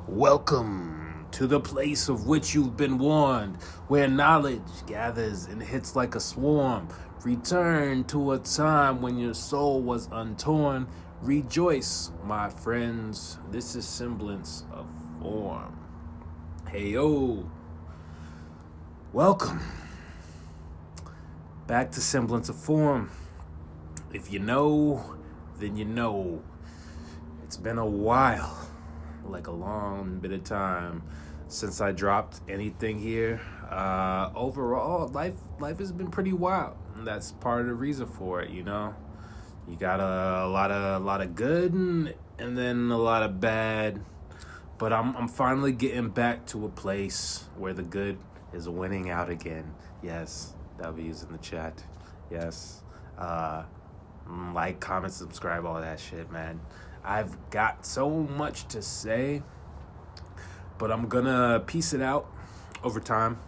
Welcome to the place of which you've been warned, where knowledge gathers and hits like a swarm. Return to a time when your soul was untorn. Rejoice, my friends. This is semblance of form. Hey yo, welcome back to semblance of form. If you know, then you know. It's been a while. Like a long bit of time since I dropped anything here. Overall, life has been pretty wild, and that's part of the reason for it. You know, you got a lot of good and then a lot of bad, but I'm finally getting back to a place where the good is winning out again. Yes, W's in the chat. Yes, like, comment, subscribe, all that shit, man. I've got so much to say, but I'm gonna piece it out over time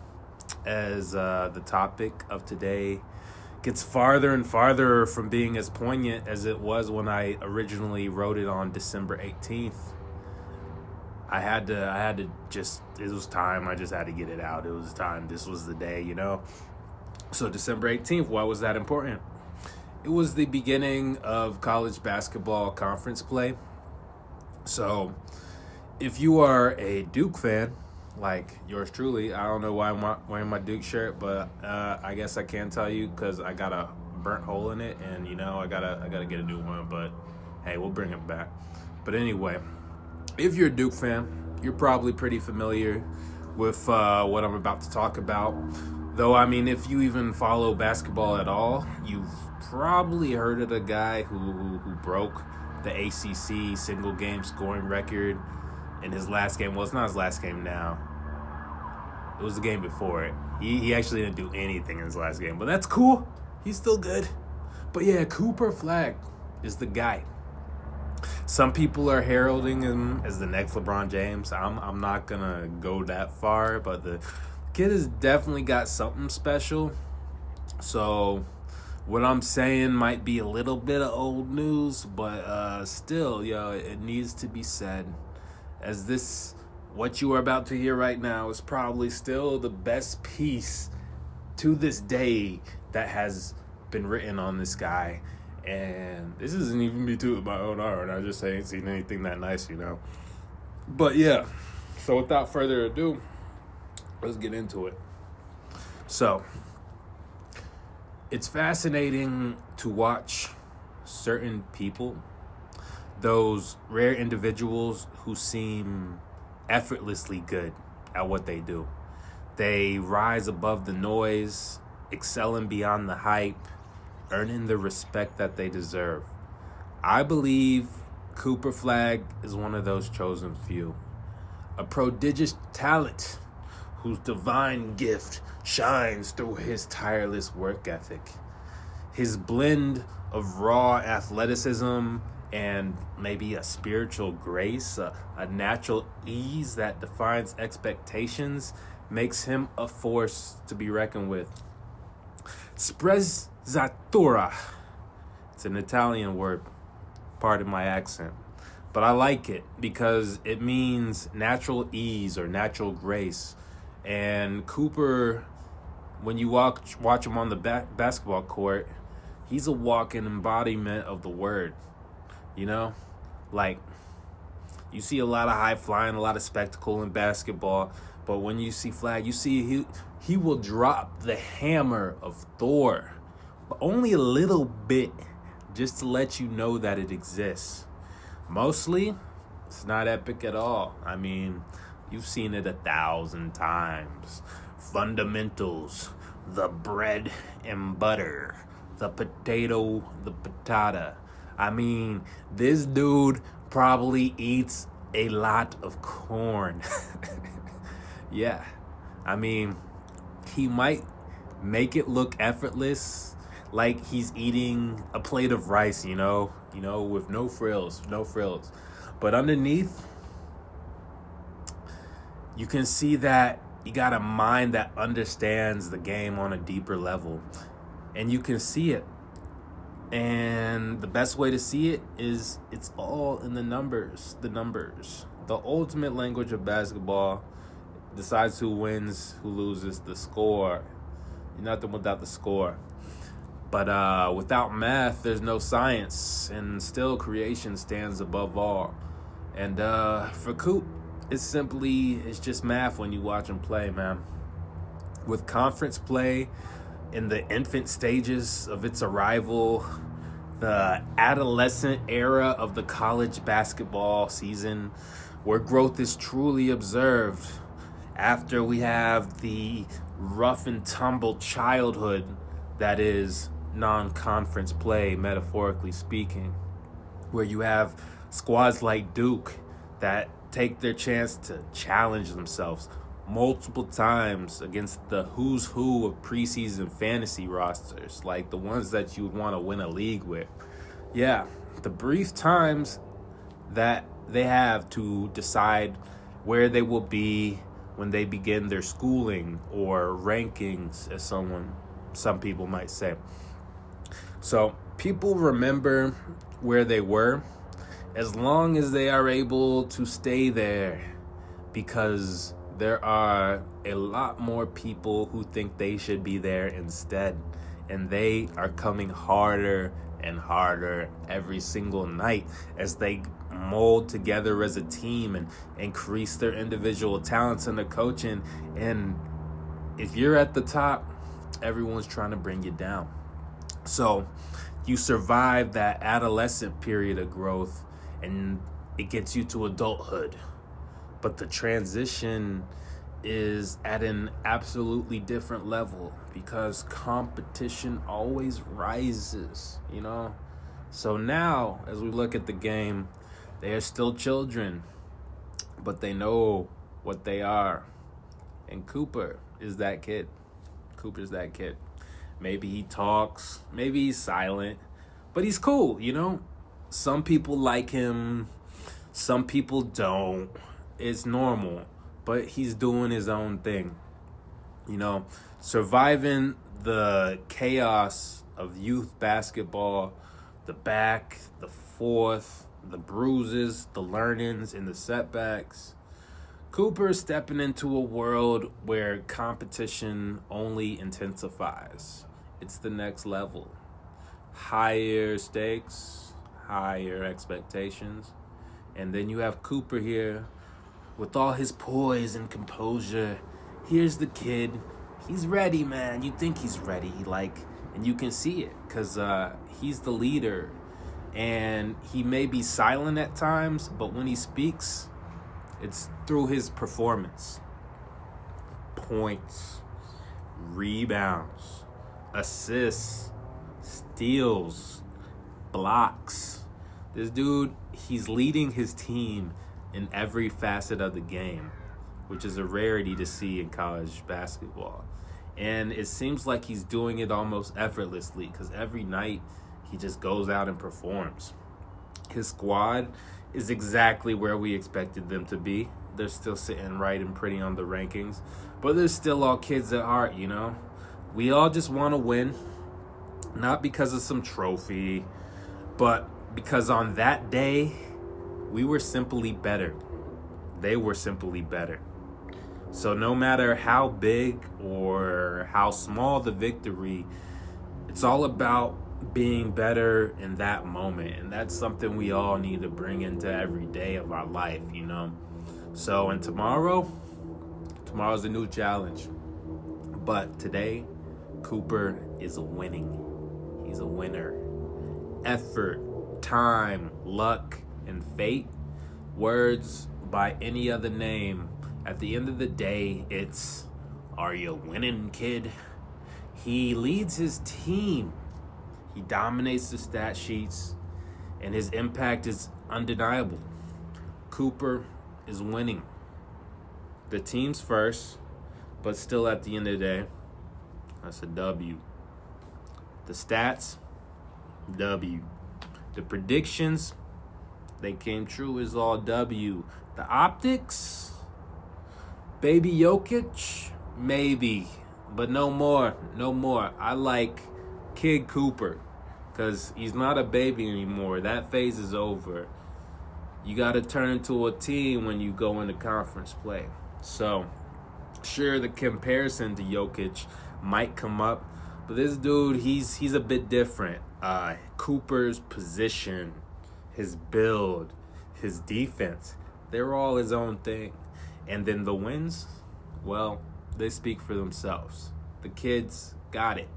as the topic of today gets farther and farther from being as poignant as it was when I originally wrote it on December 18th. I had to just, it was time. I just had to get it out. It was time. This was the day, you know? So December 18th, why was that important? It was the beginning of college basketball conference play. So if you are a Duke fan, like yours truly, I don't know why I'm wearing my Duke shirt, but I guess I can tell you because I got a burnt hole in it, and you know I gotta get a new one. But hey, we'll bring it back. But anyway, if you're a Duke fan, you're probably pretty familiar with what I'm about to talk about. Though, I mean, if you even follow basketball at all, you've probably heard of the guy who broke the ACC single game scoring record in his last game. Well, it's not his last game now. It was the game before it. He actually didn't do anything in his last game, but that's cool. He's still good. But yeah, Cooper Flagg is the guy. Some people are heralding him as the next LeBron James. I'm not gonna go that far, but the kid has definitely got something special. So what I'm saying might be a little bit of old news, but still, it needs to be said, as this, what you are about to hear right now, is probably still the best piece to this day that has been written on this guy. And this isn't even me tooting my own art. I just ain't seen anything that nice, you know. But yeah, so without further ado, let's get into it. So, it's fascinating to watch certain people, those rare individuals who seem effortlessly good at what they do. They rise above the noise, excelling beyond the hype, earning the respect that they deserve. I believe Cooper Flagg is one of those chosen few. A prodigious talent whose divine gift shines through his tireless work ethic. His blend of raw athleticism and maybe a spiritual grace, a natural ease that defines expectations, makes him a force to be reckoned with. Sprezzatura. It's an Italian word, pardon my accent. But I like it because it means natural ease or natural grace. And Cooper, when you watch him on the basketball court, he's a walking embodiment of the word. You know? Like, you see a lot of high flying, a lot of spectacle in basketball. But when you see Flagg, you see he will drop the hammer of Thor. But only a little bit, just to let you know that it exists. Mostly, it's not epic at all. I mean, you've seen it 1,000 times. Fundamentals, the bread and butter, the potato, the patata. I mean, this dude probably eats a lot of corn. Yeah. I mean, he might make it look effortless, like he's eating a plate of rice, you know, with no frills. But underneath, you can see that you got a mind that understands the game on a deeper level. And you can see it. And the best way to see it is it's all in the numbers. The ultimate language of basketball decides who wins, who loses, the score. Nothing without the score. But without math, there's no science, and still creation stands above all. And for Coop, it's just math when you watch him play, man. With conference play in the infant stages of its arrival, the adolescent era of the college basketball season, where growth is truly observed, after we have the rough and tumble childhood that is non-conference play, metaphorically speaking, where you have squads like Duke that take their chance to challenge themselves multiple times against the who's who of preseason fantasy rosters, like the ones that you would want to win a league with. Yeah, the brief times that they have to decide where they will be when they begin their schooling or rankings, as some people might say. So people remember where they were as long as they are able to stay there, because there are a lot more people who think they should be there instead, and they are coming harder and harder every single night as they mold together as a team and increase their individual talents in the coaching. And if you're at the top, everyone's trying to bring you down. So you survive that adolescent period of growth and it gets you to adulthood. But the transition is at an absolutely different level because competition always rises, you know? So now, as we look at the game, they are still children, but they know what they are. And Cooper is that kid. Cooper's that kid. Maybe he talks, maybe he's silent, but he's cool, you know? Some people like him, some people don't. It's normal, but he's doing his own thing, you know, surviving the chaos of youth basketball, the back, the forth, the bruises, the learnings, and the setbacks. Cooper is stepping into a world where competition only intensifies. It's the next level. Higher stakes, higher expectations. And then you have Cooper here with all his poise and composure. Here's the kid. He's ready, man. You think he's ready, and you can see it because he's the leader. And he may be silent at times, but when he speaks, it's through his performance. Points, rebounds, assists, steals, blocks. This dude, he's leading his team in every facet of the game, which is a rarity to see in college basketball. And it seems like he's doing it almost effortlessly because every night he just goes out and performs. His squad is exactly where we expected them to be. They're still sitting right and pretty on the rankings, but they're still all kids at heart, you know? We all just want to win, not because of some trophy, but because on that day, we were simply better. They were simply better. So no matter how big or how small the victory, it's all about being better in that moment. And that's something we all need to bring into every day of our life, you know? So, and tomorrow's a new challenge. But today, Cooper is winning. He's a winner. Effort, time, luck, and fate, words by any other name. At the end of the day, it's, are you winning, kid? He leads his team. He dominates the stat sheets, and his impact is undeniable. Cooper is winning. The team's first, but still at the end of the day, that's a W. The stats, W. The predictions, they came true, is all W. The optics, baby Jokic, maybe, but no more. I like Kid Cooper because he's not a baby anymore. That phase is over. You got to turn into a team when you go into conference play. So, sure, the comparison to Jokic might come up, but this dude, he's a bit different. Cooper's position, his build, his defense, they're all his own thing. And then the wins, well, they speak for themselves. The kids got it.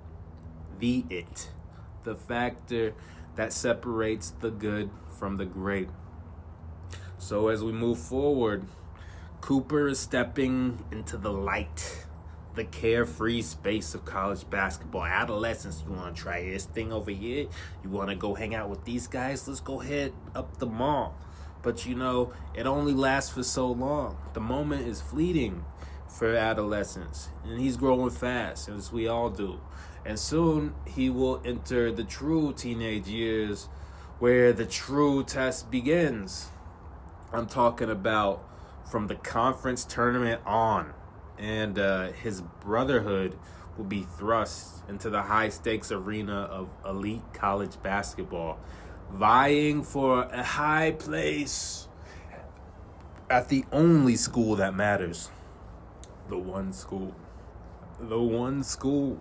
The factor that separates the good from the great. So as we move forward, Cooper is stepping into the light, the carefree space of college basketball. Adolescence, you want to try this thing over here? You want to go hang out with these guys? Let's go head up the mall. But it only lasts for so long. The moment is fleeting for adolescence, and he's growing fast, as we all do. And soon he will enter the true teenage years where the true test begins. I'm talking about from the conference tournament on, and his brotherhood will be thrust into the high-stakes arena of elite college basketball, vying for a high place at the only school that matters. The one school. The one school.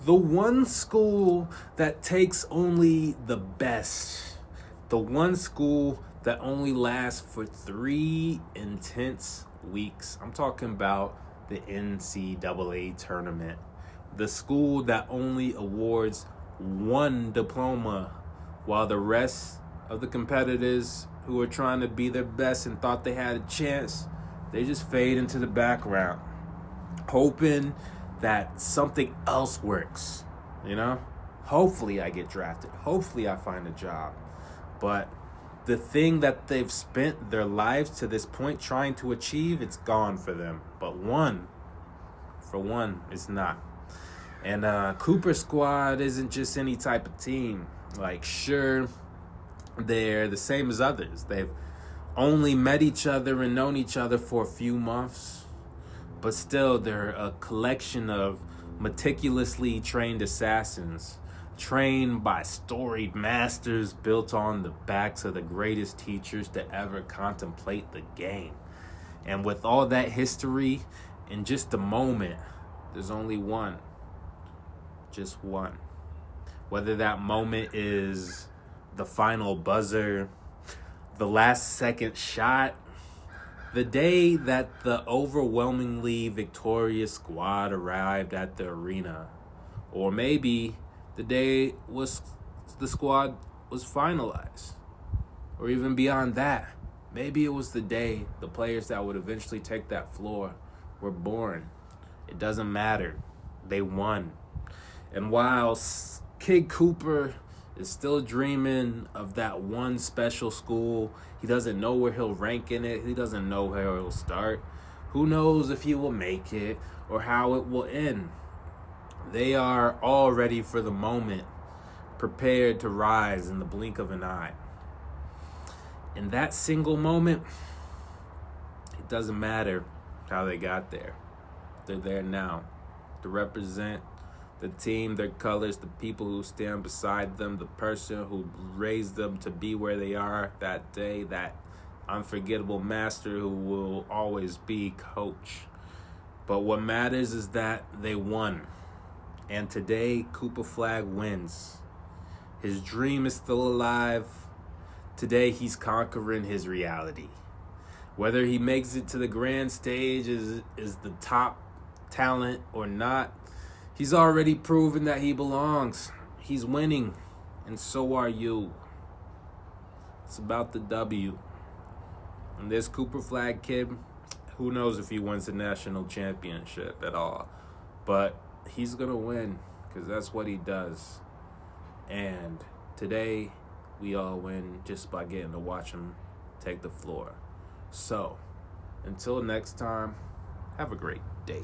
The one school that takes only the best. The one school that only lasts for 3 intense weeks. I'm talking about the NCAA tournament. The school that only awards one diploma, while the rest of the competitors who are trying to be their best and thought they had a chance, they just fade into the background, hoping that something else works, Hopefully I get drafted. Hopefully I find a job. But the thing that they've spent their lives to this point trying to achieve, it's gone for them. But for one, it's not. And Cooper's squad isn't just any type of team. Sure, they're the same as others. They've only met each other and known each other for a few months. But still, they're a collection of meticulously trained assassins, trained by storied masters built on the backs of the greatest teachers to ever contemplate the game. And with all that history, in just a moment, there's only one. Just one. Whether that moment is the final buzzer, the last second shot, the day that the overwhelmingly victorious squad arrived at the arena, or maybe the day the squad was finalized, or even beyond that, maybe it was the day the players that would eventually take that floor were born. It doesn't matter. They won. And while Kid Cooper is still dreaming of that one special school, he doesn't know where he'll rank in it. He doesn't know where he'll start. Who knows if he will make it or how it will end. They are all ready for the moment, prepared to rise in the blink of an eye. In that single moment, it doesn't matter how they got there. They're there now to represent the team, their colors, the people who stand beside them, the person who raised them to be where they are that day, that unforgettable master who will always be coach. But what matters is that they won. And today, Cooper Flagg wins. His dream is still alive. Today, he's conquering his reality. Whether he makes it to the grand stage is the top talent or not, he's already proven that he belongs. He's winning, and so are you. It's about the W. And this Cooper Flagg kid, who knows if he wins the national championship at all. But he's going to win, because that's what he does. And today, we all win just by getting to watch him take the floor. So, until next time, have a great day.